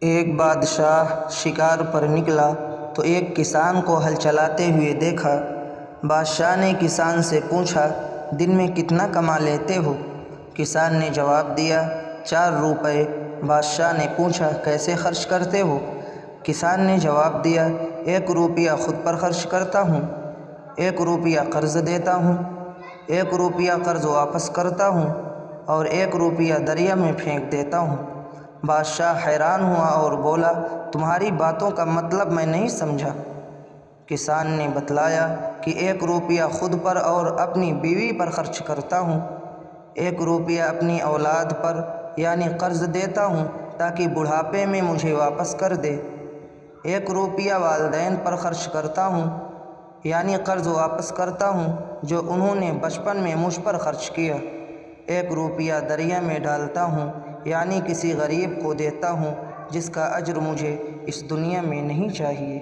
ایک بادشاہ شکار پر نکلا تو ایک کسان کو ہل چلاتے ہوئے دیکھا۔ بادشاہ نے کسان سے پوچھا، دن میں کتنا کما لیتے ہو؟ کسان نے جواب دیا، 4 روپے۔ بادشاہ نے پوچھا، کیسے خرچ کرتے ہو؟ کسان نے جواب دیا، 1 روپیہ خود پر خرچ کرتا ہوں، 1 روپیہ قرض دیتا ہوں، 1 روپیہ قرض واپس کرتا ہوں اور 1 روپیہ دریا میں پھینک دیتا ہوں۔ بادشاہ حیران ہوا اور بولا، تمہاری باتوں کا مطلب میں نہیں سمجھا۔ کسان نے بتلایا کہ 1 روپیہ خود پر اور اپنی بیوی پر خرچ کرتا ہوں، 1 روپیہ اپنی اولاد پر یعنی قرض دیتا ہوں تاکہ بڑھاپے میں مجھے واپس کر دے، 1 روپیہ والدین پر خرچ کرتا ہوں یعنی قرض واپس کرتا ہوں جو انہوں نے بچپن میں مجھ پر خرچ کیا، 1 روپیہ دریا میں ڈالتا ہوں یعنی کسی غریب کو دیتا ہوں جس کا اجر مجھے اس دنیا میں نہیں چاہیے۔